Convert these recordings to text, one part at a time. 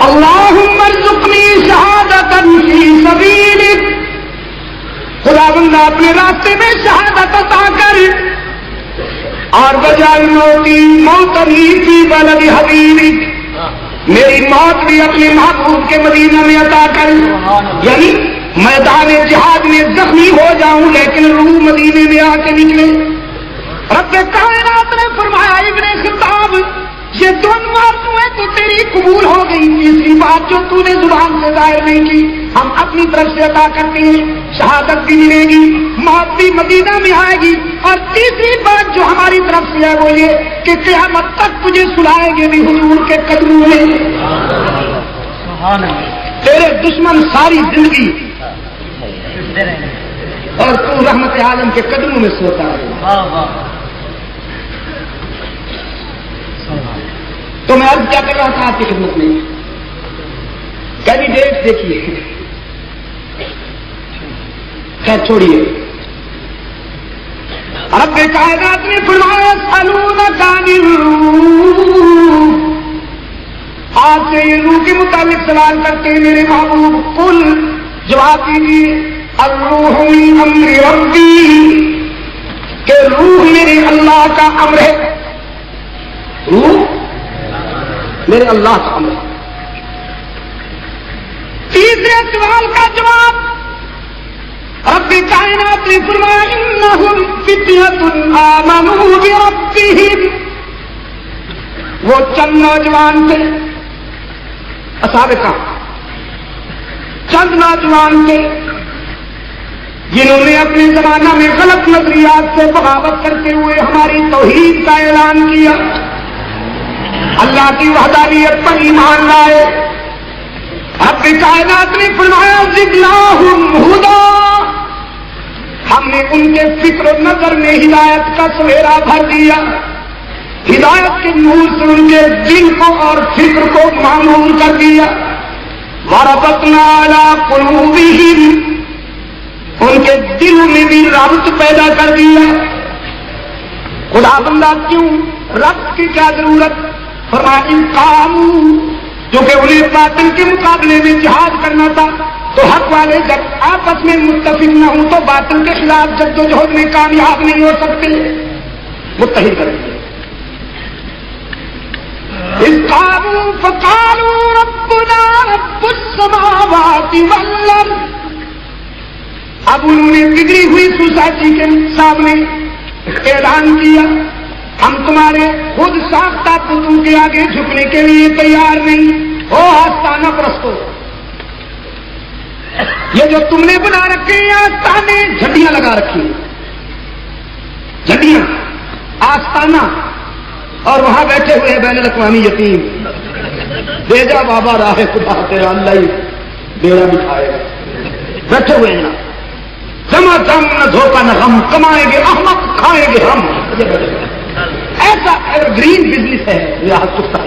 اللہم ارزقنی شہادۃ فی سبیلک، خدا بندہ اپنے راستے میں شہادت عطا کر، اور بجائے موتی موتنی فی بلد حبیبک، میری موت بھی اپنے محبوب کے مدینہ میں عطا کر، یعنی میدان جہاد میں زخمی ہو جاؤں لیکن روح مدینے میں آ کے نکلے۔ رب کائنات نے فرمایا ابن خطاب یہ دونوں آرزویں تو تیری قبول ہو گئی، تیسری بات جو تو نے زبان سے ظاہر نہیں کی ہم اپنی طرف سے عطا کرتے ہیں، شہادت بھی ملے گی، موت بھی مدینہ میں آئے گی، اور تیسری بات جو ہماری طرف سے ہے وہ یہ کہ قیامت تک تجھے سلائیں گے بھی حضور کے قدموں میں۔ تیرے دشمن ساری زندگی اور تو رحمت عالم کے قدموں میں سوتا ہے۔ تو میں عرض کیا کر رہا تھا آپ کی خدمت میں، کینڈیڈیٹ دیکھیے، خیر چھوڑیے، رب کائنات نے فرمایا یسألونک عن الروح، آپ سے یہ روح کے متعلق سوال کرتے ہیں میرے محبوب، قل جواب دیجیے الروح من امر ربی، کہ روح میرے اللہ کا امر ہے، روح میرے اللہ کا امر ہے۔ تیسرے سوال کا جواب رب کائنات نے فرمایا انہم فتیۃ آمنوا بربہم، وہ چند نوجوان تھے اصحاب کہف، چند نوجوان تھے جنہوں نے اپنے زمانہ میں غلط نظریات سے بغاوت کرتے ہوئے ہماری توحید کا اعلان کیا، اللہ کی وحدانیت پر ایمان لائے۔ رب کائنات نے فرمایا زدناہم ھدی، ہم نے ان کے فکر و نظر میں ہدایت کا سویرا بھر دیا، ہدایت کے نور سے ان کے دل کو اور فکر کو معمور کر دیا۔ وربطنا علی قلوبہم، ان کے دلوں میں بھی ربط پیدا کر دیا۔ خدا بندہ کیوں، ربط کی کیا ضرورت؟ فرمایا ان قاموا، جو کہ انہیں باطل کے مقابلے میں جہاد کرنا تھا، تو حق والے جب آپس میں متفق نہ ہوں تو باطل کے خلاف جدوجہد میں کامیاب نہیں ہو سکتے، متحد کر دیا۔ اذ قاموا فقالوا ربنا رب السماوات والارض، اب انہوں نے بگڑی ہوئی سوسائٹی کے سامنے اعلان کیا ہم تمہارے خود ساختہ بتوں کے آگے جھکنے کے لیے تیار نہیں، او آستانہ پرستو، یہ جو تم نے بنا رکھے ہیں آستانے، جھنڈیاں لگا رکھی ہیں، جھنڈیاں آستانہ، اور وہاں بیٹھے ہوئے بین الاقوامی یتیم، دے جا بابا راہ خدا تیرا اللہ ہی بیڑا بٹھائے گا، بیٹھے ہوئے ہیں نا، جمع جم نہ دھوکہ نہ غم، کمائیں گے احمق کھائیں گے ہم، ایسا ایور گرین بزنس ہے ریاست کتا۔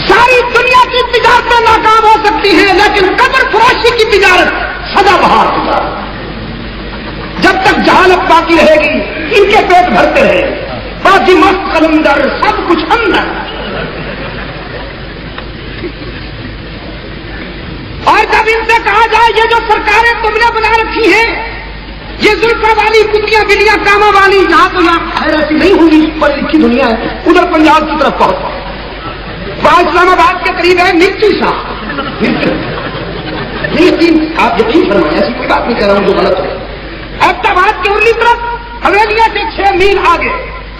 ساری دنیا کی تجارتیں ناکام ہو سکتی ہیں لیکن قبر فروشی کی تجارت سدا بہار تجارت، جب تک جہالت باقی رہے گی ان کے پیٹ بھرتے رہے، باقی مست قلندر سب کچھ اندر۔ اور جب ان سے کہا جائے یہ جو سرکاریں تم نے بنا رکھی ہیں، یہ زلفا والی کتیاں بلیاں کاما والی، یہاں تو یہاں خیر ایسی نہیں ہوگی، پڑھی لکھی دنیا ہے، ادھر پنجاب کی طرف پہنچا، وہاں اسلام آباد کے قریب ہے مرچی صاحب، آپ یقین فرمائیں ایسی کوئی بات نہیں کہہ رہا ہوں جو غلط ہے۔ ایبٹاباد کے ارلی طرف حویلیاں سے 6 میل آگے،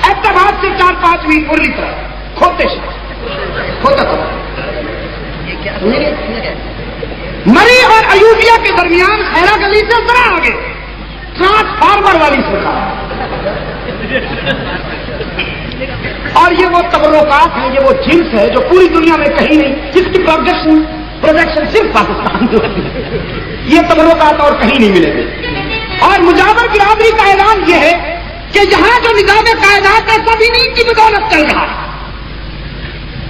ایبٹاباد سے 4-5 میل ارلی طرف کھوتے شاہ کھوتا تھا، مری اور ایوبیہ کے درمیان خیرہ گلی سے ذرا آگے ٹرانسفارمر والی سرکار، اور یہ وہ تبرکات ہیں، یہ وہ جنس ہے جو پوری دنیا میں کہیں نہیں، جس کی پروجیکشن صرف پاکستان میں ہے، یہ تبرکات اور کہیں نہیں ملے گے۔ اور مجاور برادری کا اعلان یہ ہے کہ یہاں جو نظام کائنات ہے سب انہیں کی بدولت چل رہا ہے۔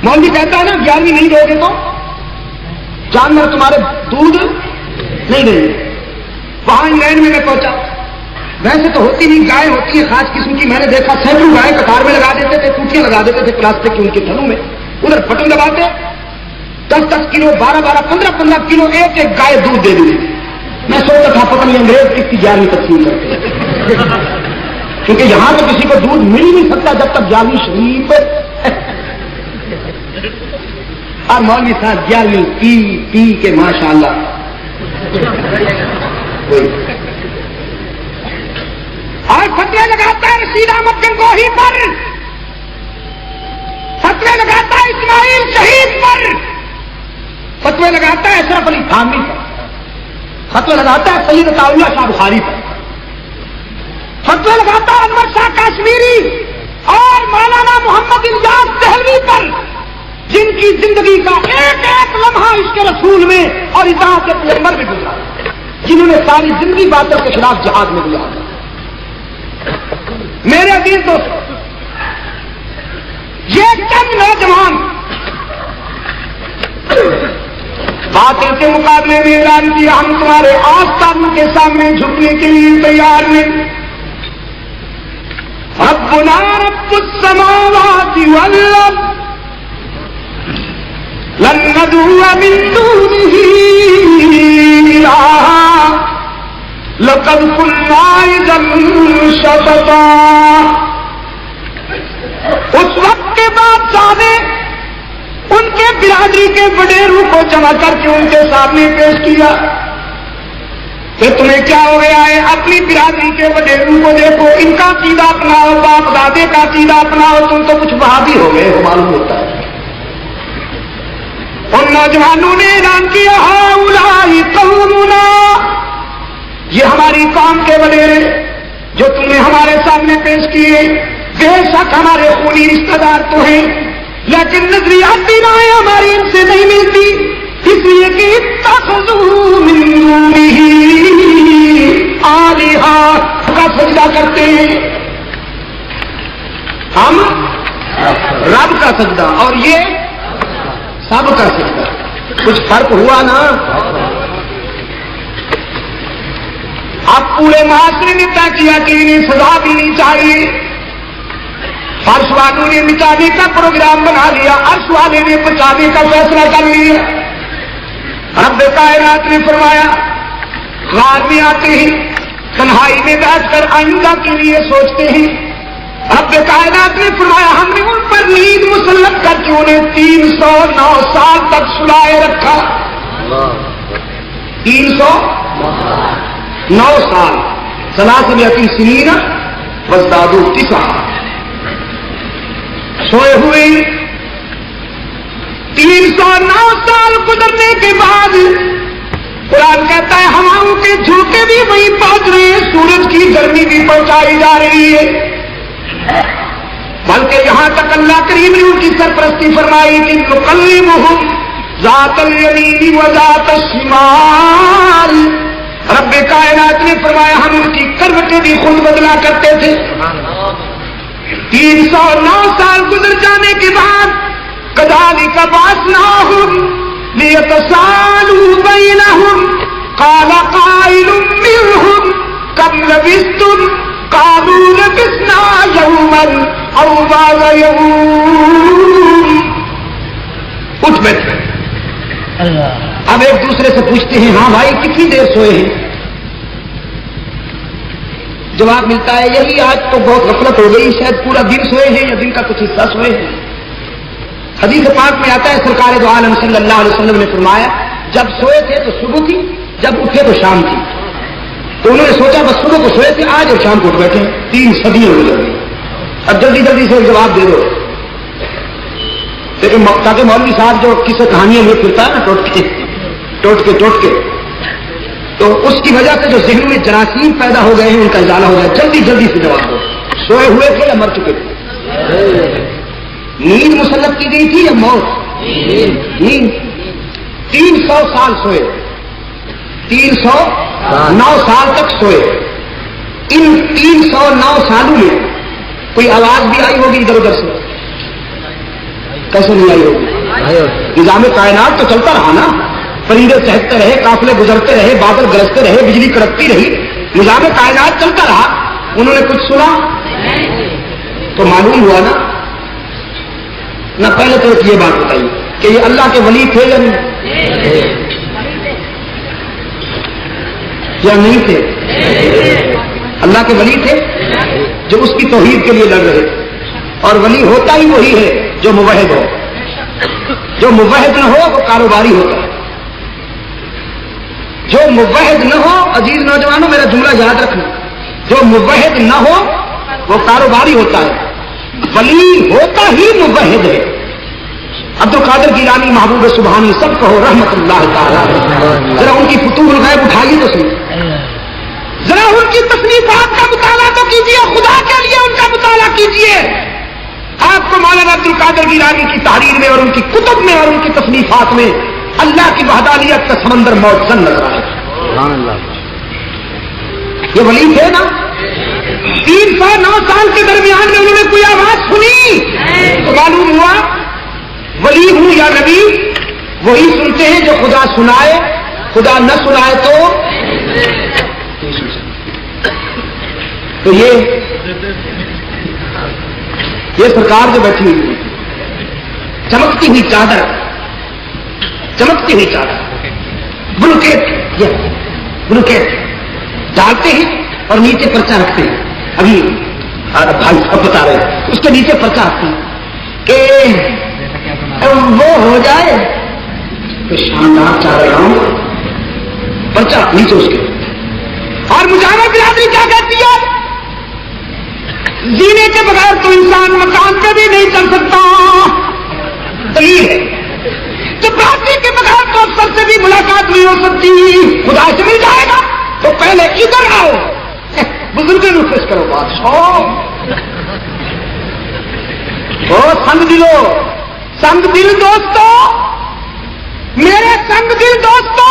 مولوی کہتا ہے نا 11ویں نہیں دو گے تو جانور تمہارے دودھ نہیں دیں گے۔ وہاں انگلینڈ میں پہنچا، ویسے تو ہوتی نہیں، گائے ہوتی ہے خاص قسم کی، میں نے دیکھا سینکڑوں گائے قطار میں لگا دیتے تھے، ٹوٹیاں لگا دیتے تھے پلاسٹک کی ان کے تھنوں میں، ادھر بٹن دباتے 10-10 کلو 12-12 15-15 کلو ایک ایک گائے دودھ دے دی. میں سوچتا تھا پتہ نہیں انگریز کس کی جالی تقسیم کرتے ہیں، کیونکہ یہاں تو کسی کو دودھ مل ہی نہیں سکتا جب تک جالی شریف. اور مولوی صاحب جالی پی پی کے ماشاءاللہ اور فتوے لگاتا ہے رشید احمد گنگوہی پر، فتوے لگاتا ہے اسماعیل شہید پر، فتوے لگاتا ہے اشرف علی تھانوی پر، فتوے لگاتا ہے سید عطاءاللہ شاہ بخاری پر، فتوے لگاتا ہے انور شاہ کشمیری اور مولانا محمد امجاد دہلوی پر، جن کی زندگی کا ایک ایک لمحہ عشق رسول میں اور اطاعت پیغمبر میں گزرا، جنہوں نے ساری زندگی باطل کے خلاف جہاد میں گزارا. میرے عزیز دوستو، یہ چند نوجوان باطل کے مقابلے میں اعلان کیا ہم تمہارے آستان کے سامنے جھکنے کے لیے تیار ہیں. ربنا رب السماوات والارض لن ندعو من دونه الہا لقد كنا اذا شططا. اس وقت کے بادشاہ نے ان کے برادری کے وڈیروں کو جمع کر کے ان کے سامنے پیش کیا کہ تمہیں کیا ہو گیا ہے؟ اپنی برادری کے وڈیروں کو دیکھو، ان کا عقیدہ اپناؤ، باپ دادے کا عقیدہ اپناؤ، تم تو کچھ وہابی ہو گئے ہو معلوم ہوتا ہے. ان نوجوانوں نے اعلان کیا ہؤلاء قومنا، یہ ہماری قوم کے وڈیرے جو تم نے ہمارے سامنے پیش کیے بے شک ہمارے خونی رشتہ دار تو ہیں، لیکن نظریاتی رائے ہماری ان سے نہیں ملتی، اس لیے کہ اتخذوا من دونه آلہہ کا سجدہ کرتے ہیں. ہم رب کا سجدہ اور یہ سب کا سجدہ، کچھ فرق ہوا نا. اب پورے معاشرے نے طے کیا کہ انہیں سزا ملنی چاہیے. فرش والوں نے مٹانے کا پروگرام بنا لیا، عرش والے نے بچانے کا فیصلہ کر لیا. رب کائنات نے فرمایا غار میں آتے ہیں، تنہائی میں بیٹھ کر آئندہ کے لیے سوچتے ہیں. رب کائنات نے فرمایا ہم نے ان پر نیند مسلط کر کے انہیں 309 سال تک سلائے رکھا. 309 سال، 3 سنین وازدادوا 9 سوئے ہوئے. 309 سال گزرنے کے بعد قرآن کہتا ہے ہواؤں کے جھونکے بھی وہیں پہنچ رہے ہیں، سورج کی گرمی بھی پہنچائی جا رہی ہے. بلکہ یہاں تک اللہ کریم نے ان کی سرپرستی فرمائی کہ نقلبہم ذات الیمین و ذات الشمال. رب کائنات نے فرمایا ہم ان کی کروٹیں بھی خود بدلا کرتے تھے. 309 سال گزر جانے کے بعد کذالک بعثناہم لیتسالوا بینہم قال قائل منہم کم لبثتم قالوا لبثنا یوما او بعض یوم. اٹھ بیٹھے. اب ایک دوسرے سے پوچھتے ہیں ہاں بھائی کتنی دیر سوئے ہیں؟ جواب ملتا ہے یہی آج تو بہت غفلت ہو گئی، شاید پورا دن سوئے ہیں یا دن کا کچھ حصہ سوئے ہیں. حدیث پاک میں آتا ہے سرکار دو عالم صلی اللہ علیہ وسلم نے فرمایا جب سوئے تھے تو صبح تھی، جب اٹھے تو شام تھی. تو انہوں نے سوچا بس صبح کو سوئے تھے آج اور شام کو اٹھ بیٹھے، 3 صدیاں ہو گئی. اب جلدی جلدی سے جواب دے دو. لیکن تاکہ مولوی صاحب جو کسی کہانیوں میں پھرتا ہے نا ٹوٹ کے تو اس کی وجہ سے جو ذہن میں جراثیم پیدا ہو گئے ہیں ان کا ازالہ ہو گیا. جلدی جلدی سے جواب دو. سوئے ہوئے تھے یا مر چکے تھے؟ نیند مسلط کی گئی تھی یا موت؟ نیند. 300 سال سوئے، 309 سال تک سوئے. ان 309 سالوں میں کوئی آواز بھی آئی ہوگی ادھر ادھر سے؟ کیسے نہیں آئی ہوگی؟ نظام کائنات تو چلتا رہا نا، پرندے چہکتے رہے، قافلے گزرتے رہے، بادل گرجتے رہے، بجلی کڑکتی رہی، نظام کائنات چلتا رہا. انہوں نے کچھ سنا تو معلوم ہوا نا. نہ پہلے تو یہ بات بتائیے کہ یہ اللہ کے ولی تھے یا نہیں؟ یا نہیں تھے؟ اللہ کے ولی تھے جو اس کی توحید کے لیے لڑ رہے تھے. اور ولی ہوتا ہی وہی ہے جو موحد ہو. جو موحد نہ ہو وہ کاروباری ہوتا ہے. جو موحد نہ ہو، عزیز نوجوانوں میرا جملہ یاد رکھنا، جو موحد نہ ہو وہ کاروباری ہوتا ہے. ولی ہوتا ہی موحد ہے. عبد القادر گیلانی، محبوب سبحانی، سب کہو رحمت اللہ تعالی. ذرا ان کی فتوح الغیب اٹھائیے تو صحیح، ذرا ان کی تصنیفات کا مطالعہ تو کیجیے. خدا کے لیے ان کا مطالعہ کیجیے. آپ کو مولانا عبد القادر گیلانی کی تحریر میں اور ان کی کتب میں اور ان کی تصنیفات میں اللہ کی وحدانیت کا سمندر موجزن نظر آئے. یہ ولی تھے نا. 309 سال کے درمیان میں انہوں نے کوئی آواز سنی تو معلوم ہوا ولی ہوں یا نبی وہی سنتے ہیں جو خدا سنائے. خدا نہ سنائے تو یہ سرکار جو بیٹھی ہوئی چمکتی ہوئی چادر بلوکیٹ ڈالتے ہیں اور نیچے پرچہ رکھتے ہیں. ابھی بھائی صاحب بتا رہے ہیں اس کے نیچے پرچہ رکھتے ہیں کہ وہ ہو جائے تو شاندار چاہ رہا ہوں پرچہ نیچے اس کے. اور مجاہد برادری کیا کہتی ہے؟ جینے کے بغیر تو انسان مکان پہ بھی نہیں چل سکتا. دلیل ہے. چپراسی کے بغیر تو افسر سے بھی ملاقات نہیں ہو سکتی. خدا سے مل جائے گا تو پہلے ادھر آؤ. بزرگوں نے خوش کرو بادشاہ. سنگ دل دوستو، میرے سنگ دل دوستو،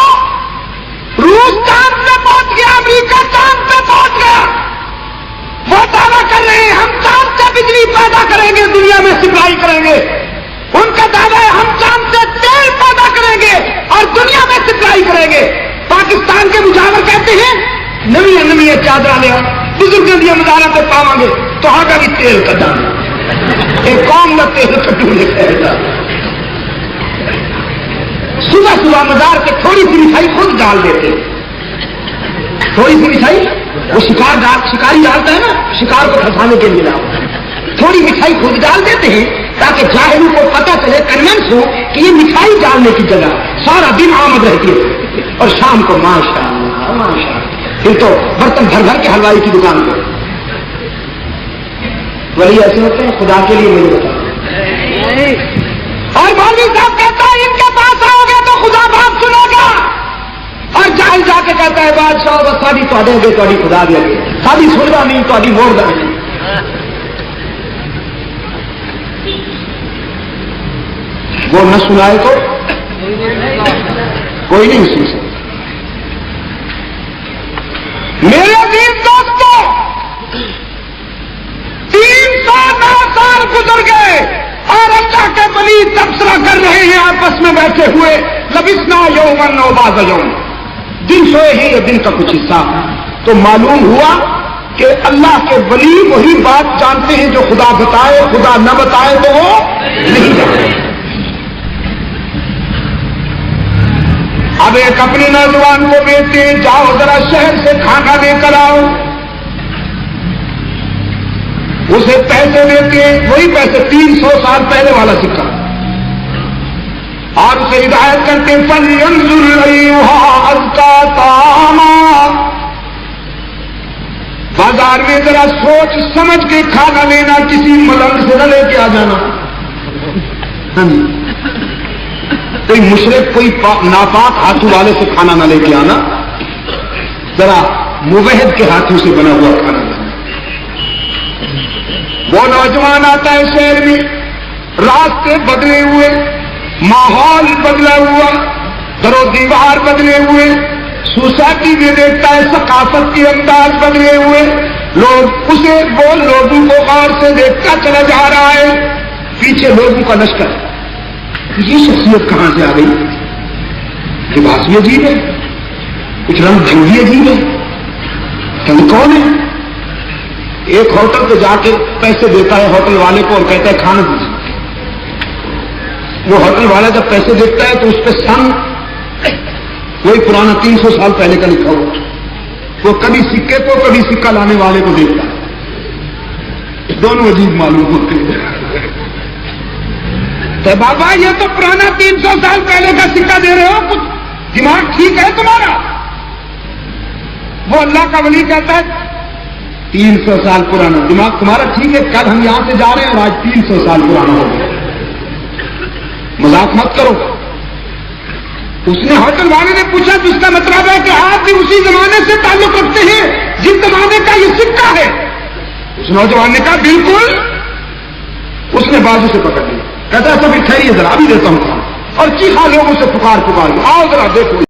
روس چاند پہ پہنچ گیا، امریکہ چاند پہ پہنچ گیا. وہ دعویٰ کر رہے ہیں ہم چاند سے بجلی پیدا کریں گے، دنیا میں سپلائی کریں گے. ان کا دعویٰ ہے ہم چاند سے تیل پیدا کریں گے اور دنیا میں سپلائی کریں گے. پاکستان کے مجاور کہتے ہیں نمی چادر لیا بزرگوں دیا مدارہ پہ پاؤں گے تو ہاں کا بھی تیل کٹا ایک قوم کا تیل کٹو لکھا. صبح مزار کے تھوڑی سی مٹھائی خود ڈال دیتے. تھوڑی سی مٹھائی وہ شکاری ڈالتا ہے نا، شکار کو پھنسانے کے لیے تھوڑی مٹھائی خود ڈال دیتے ہیں تاکہ جاہلوں کو پتہ چلے، کنوینس ہو کہ یہ مٹھائی ڈالنے کی جگہ سارا دن آمد رہتی ہے. اور شام کو ماشاء اللہ پھر تو برتن بھر کے حلوائی کی دکان پہ. ولی ایسے ہوتے ہیں خدا کے لیے نہیں ہوتا. اور مولوی صاحب کہتا ہے ان کے پاس آؤ گے تو خدا بات سنو گا. اور جاہل جا کے کہتا ہے بادشاہ بس ساری تھوڑے گے تھوڑی خدا دے گے ساری سننا نہیں تھوڑی موڑ دیں گے. وہ نہ سنائے تو کوئی نہیں سن سکتا. میرے عزیز دوستوں 309 سال گزر گئے اور اللہ کے ولی تبصرہ کر رہے ہیں آپس میں بیٹھے ہوئے. لبسنا یومن و بعض یوم، دن سوئے ہیں یہ دن کا کچھ حصہ. تو معلوم ہوا کہ اللہ کے ولی وہی بات جانتے ہیں جو خدا بتائے. خدا نہ بتائے تو وہ نہیں جانتے. اب ایک اپنے نوجوان کو بیچتے ہیں جاؤ ذرا شہر سے کھانا لے کر آؤ. اسے پیسے دیتے ہیں وہی پیسے 300 سال پہلے والا سکہ اور اسے ہدایت کرتے فَلْيَنْظُرْ أَيُّهَا أَزْكَىٰ طَعَامًا. بازار میں ذرا سوچ سمجھ کے کھانا لینا، کسی ملنگ سے نہ لے کے آ جانا. کوئی مشرک کوئی ناپاک ہاتھوں والے سے کھانا نہ لے کے آنا، ذرا موحد کے ہاتھوں سے بنا ہوا کھانا لانا. وہ نوجوان آتا ہے شہر میں، راستے بدلے ہوئے، ماحول بدلا ہوا، در و دیوار بدلے ہوئے، سوسائٹی میں دیکھتا ہے ثقافت کے انداز بدلے ہوئے. لوگ اسے وہ لوگوں کو غور سے دیکھتا چلا جا رہا ہے. پیچھے لوگوں کا لشکر. یہ شخصیت کہاں سے آ گئی؟ لباس بھی عجیب ہے، کچھ رنگ ڈھنگ بھی عجیب ہے. کون ہے؟ ایک ہوٹل پہ جا کے پیسے دیتا ہے ہوٹل والے کو اور کہتا ہے کھانا دیجیے. وہ ہوٹل والا جب پیسے دیکھتا ہے تو اس پہ سن وہی پرانا 300 سال پہلے کا لکھا ہوا، وہ کبھی سکے کو کبھی سکہ لانے والے کو دیکھتا ہے، دونوں عجیب معلوم ہوتے ہیں۔ تو بابا یہ تو پرانا 300 سال پہلے کا سکہ دے رہے ہو، کچھ دماغ ٹھیک ہے تمہارا؟ وہ اللہ کا ولی کہتا ہے 300 سال پرانا دماغ تمہارا ٹھیک ہے، کل ہم یہاں سے جا رہے ہیں اور آج 300 سال پرانا ہو گیا، مذاق مت کرو۔ اس نے ہوٹل والے نے پوچھا تو اس کا مطلب ہے کہ آپ بھی اسی زمانے سے تعلق رکھتے ہیں جس زمانے کا یہ سکہ ہے؟ اس نوجوان نے کہا بالکل۔ اس نے بازو سے پکڑ لیا، کہتا ہے تو پھر ٹھہریے ذرا ابھی دیتا ہوں، اور چیخا لوگوں سے پکار آؤ ذرا دیکھو۔